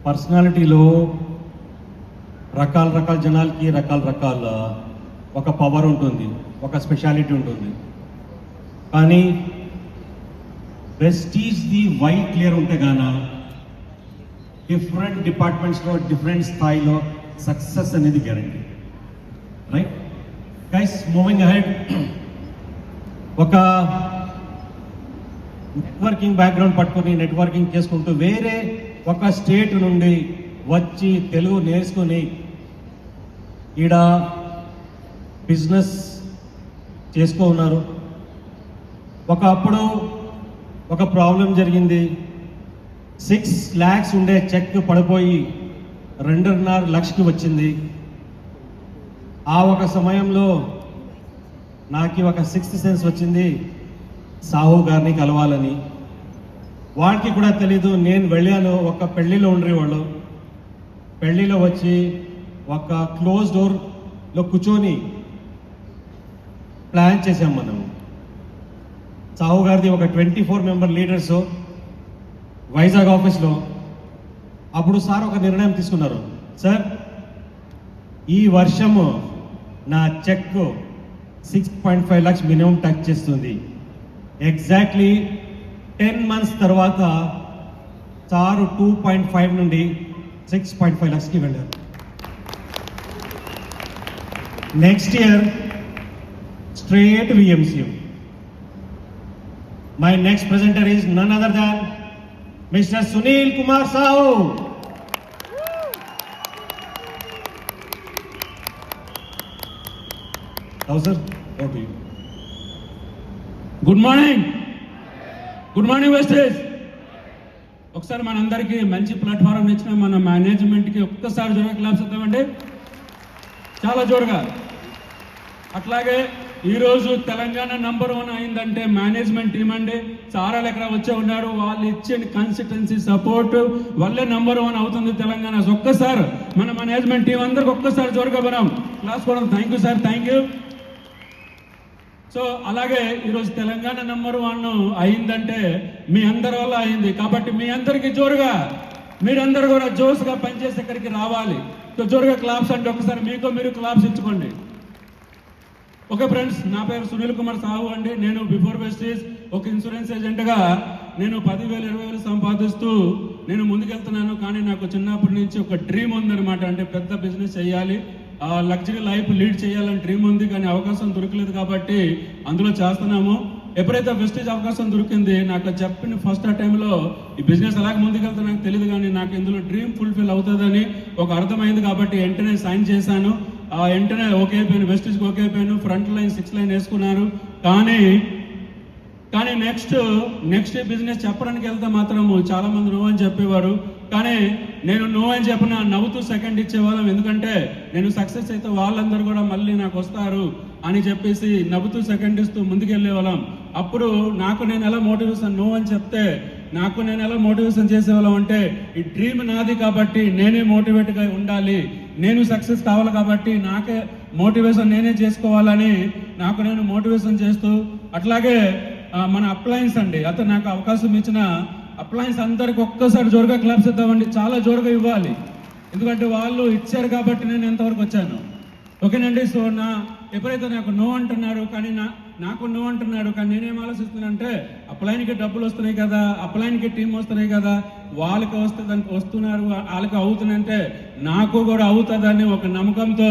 పర్సనాలిటీలో రకాల జనాలకి రకాల ఒక పవర్ ఉంటుంది, ఒక స్పెషాలిటీ ఉంటుంది. కానీ ప్రెస్టీజ్ది వై క్లియర్ ఉంటే గాన డిఫరెంట్ డిపార్ట్మెంట్స్లో డిఫరెంట్ స్థాయిలో సక్సెస్ అనేది guarantee. Right guys, moving ahead, ఒక నెట్వర్కింగ్ బ్యాక్గ్రౌండ్ పట్టుకొని నెట్వర్కింగ్ చేసుకుంటూ వేరే ఒక స్టేట్ నుండి వచ్చి తెలుగు నేర్చుకొని ఈడ బిజినెస్ చేసుకో ఉన్నారు. అప్పుడు ఒక ప్రాబ్లం జరిగింది. 6 lakhs ఉండే చెక్ పడిపోయి 2.5 లక్షకి వచ్చింది. ఆ ఒక సమయంలో నాకు ఒక 6th సెన్స్ వచ్చింది, సాహు గారిని కలవాలని. వాడికి కూడా తెలీదు నేను వెళ్ళాను. ఒక పెళ్లిలో ఉండ్రి వాళ్ళు పెళ్లిలో వచ్చి ఒక క్లోజ్ డోర్లో కూర్చొని ప్లాన్ చేసాం మనం. సాహు గారిది ఒక 24 మెంబర్ లీడర్స్ వైజాగ్ ఆఫీస్లో. అప్పుడు సార్ ఒక నిర్ణయం తీసుకున్నారు, సార్ ఈ వర్షము నా చెక్ 6.5 lakhs మినిమం టచ్ చేస్తుంది. ఎగ్జాక్ట్లీ 10 months తర్వాత సారు 2.5 నుండి 6.5 lakhsకి వెళ్ళారు. Next year straight VMCM. My next presenter is none other than Mr. Sunil Kumar Sahu. How sir? Over to you. Good morning Vestige. ఒకసారి మనందరికీ మంచి ప్లాట్ఫారం ఇచ్చిన మన మేనేజ్మెంట్కి ఒక్కసారి జోరుగా క్లాప్స్ ఇద్దామండి, చాలా జోరుగా. అట్లాగే ఈరోజు తెలంగాణ నంబర్ 1 అయిందంటే మేనేజ్మెంట్ టీం అండి. సారాలు ఎక్కడ వచ్చే ఉన్నారు, వాళ్ళు ఇచ్చిన కన్సిస్టెన్సీ సపోర్ట్ వల్లే నంబర్ 1 అవుతుంది తెలంగాణ. ఒక్కసారి మన మేనేజ్మెంట్ టీం అందరికి ఒక్కసారి జోరుగా మనం క్లాస్ కూడా. Thank you sir, thank you. So అలాగే ఈరోజు తెలంగాణ నంబర్ 1 అయిందంటే మీ అందరి వల్ల అయింది. కాబట్టి మీ అందరికీ జోరుగా, మీరందరూ కూడా జోస్గా పనిచేసి ఇక్కడికి రావాలి. సో జోరుగా క్లాప్స్ అంటే ఒకసారి మీకు మీరు క్లాప్స్ ఇచ్చుకోండి. ఓకే ఫ్రెండ్స్, నా పేరు సునీల్ కుమార్ సాహు అండి. నేను బిఫోర్ వెస్టీజ్ ఒక ఇన్సూరెన్స్ ఏజెంట్గా నేను 10,000 20,000 సంపాదిస్తూ నేను ముందుకెళ్తున్నాను. కానీ నాకు చిన్నప్పటి నుంచి ఒక డ్రీమ్ ఉందన్నమాట. అంటే పెద్ద బిజినెస్ చేయాలి, లగ్జరీ లైఫ్ లీడ్ చేయాలని డ్రీమ్ ఉంది. కానీ అవకాశం దొరకలేదు కాబట్టి అందులో చేస్తున్నాము. ఎప్పుడైతే వెస్టీజ్ అవకాశం దొరికింది, నాకు చెప్పిన ఫస్ట్ ఆ టైంలో ఈ బిజినెస్ ఎలాగ ముందుకెళ్తా నాకు తెలియదు. కానీ నాకు ఇందులో డ్రీమ్ ఫుల్ఫిల్ అవుతుందని ఒక అర్థమైంది కాబట్టి వెంటనే సైన్ చేశాను. వెంటనే ఓకే అయిపోయాను, వెస్టీజ్కి ఓకే అయిపోయాను. ఫ్రంట్ లైన్ 6 లైన్ వేసుకున్నాను. కానీ నెక్స్ట్ బిజినెస్ చెప్పడానికి వెళ్తే మాత్రం చాలా మంది నో అని చెప్పేవారు. కానీ నేను నో అని చెప్పిన నవ్వుతూ సెకండ్ ఇచ్చేవాళ్ళం. ఎందుకంటే నేను సక్సెస్ అయితే వాళ్ళందరూ కూడా మళ్ళీ నాకు వస్తారు అని చెప్పేసి నవ్వుతూ సెకండ్ ఇస్తూ ముందుకెళ్ళే వాళ్ళం. అప్పుడు నాకు నేను ఎలా మోటివేషన్, నో అని చెప్తే నాకు నేను ఎలా మోటివేషన్ చేసేవాళ్ళం అంటే ఈ డ్రీమ్ నాది కాబట్టి నేనే మోటివేట్గా ఉండాలి, నేను సక్సెస్ కావాలి కాబట్టి నాకే మోటివేషన్ నేనే చేసుకోవాలని నాకు నేను మోటివేషన్ చేస్తూ. అట్లాగే మన అప్లయన్స్ అండి, అతను నాకు అవకాశం ఇచ్చిన అప్లయన్స్ అందరికి ఒక్కసారి జోరుగా క్లాప్స్ ఇద్దామండి. చాలా జోరుగా ఇవ్వాలి, ఎందుకంటే వాళ్ళు ఇచ్చారు కాబట్టి నేను ఎంతవరకు వచ్చాను. ఓకేనండి. సో ఎప్పుడైతే నాకు నో అంటున్నారు, కానీ నాకు నో అంటున్నాడు, కానీ నేనేం ఆలోచిస్తున్నానంటే అప్లైన్కి డబ్బులు వస్తున్నాయి కదా, అప్లైన్కి టీం వస్తున్నాయి కదా, వాళ్ళకి వస్తుందని వస్తున్నారు, వాళ్ళకి అవుతుందంటే నాకు కూడా అవుతుందని ఒక నమ్మకంతో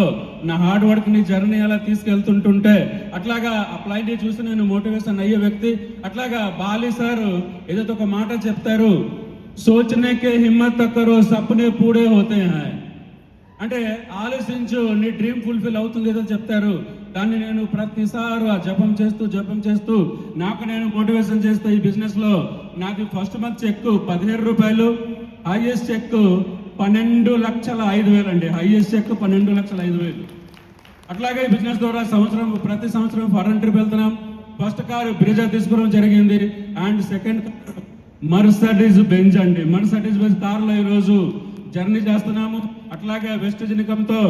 నా హార్డ్ వర్క్ని జర్నీ అలా తీసుకెళ్తుంటుంటే అట్లాగా అప్లైన్ని చూసి నేను మోటివేషన్ అయ్యే వ్యక్తి. అట్లాగా బాలి సార్ ఏదైతే ఒక మాట చెప్తారు, సోచనేకే హిమ్మత్ కరో సప్నే పూడే హోతే హై అంటే ఆలోచించు, నీ డ్రీమ్ ఫుల్ఫిల్ అవుతుంది ఏదో చెప్తారు. దాన్ని నేను ప్రతిసారి జపం చేస్తూ నాకు నేను మోటివేషన్ చేస్తే ఈ బిజినెస్లో నాకు ఫస్ట్ మంత్ చెక్ 17 రూపాయలు, హైయెస్ట్ చెక్ 12,05,000 అండి. Highest cheque 12,05,000. అట్లాగే ఈ బిజినెస్ ద్వారా ప్రతి సంవత్సరం ఫారెన్ ట్రిప్ వెళ్తున్నాం. ఫస్ట్ కారు బ్రిజా తీసుకోవడం జరిగింది. అండ్ సెకండ్ మర్సిడీస్ బెంజ్ అండి. మర్సిడీస్ బెంజ్ కార్లో ఈరోజు జర్నీ చేస్తున్నాము. అట్లాగే వెస్టేజ్ ఇన్కమ్తో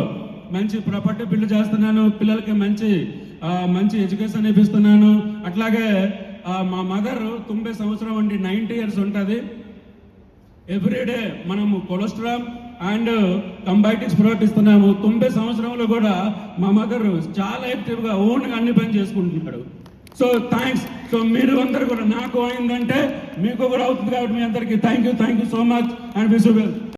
మంచి ప్రాపర్టీ బిల్డ్ చేస్తున్నాను. పిల్లలకి మంచి ఎడ్యుకేషన్ ఇప్పిస్తున్నాను. అట్లాగే మా మదర్ 90 సంవత్సరం అండి, 90 years ఉంటుంది. ఎవ్రీడే మనము కొలెస్ట్రాల్ అండ్ కంబైటిక్స్ ప్రోడక్ట్ ఇస్తున్నాము. 90 సంవత్సరంలో కూడా మా మదర్ చాలా యాక్టివ్గా ఓన్గా అన్ని పని చేసుకుంటున్నాడు. So thanks. సో మీరు అందరు కూడా నాకు అయిందంటే మీకు కూడా అవుతుంది కాబట్టి మీ అందరికీ thank you so much and wish you well.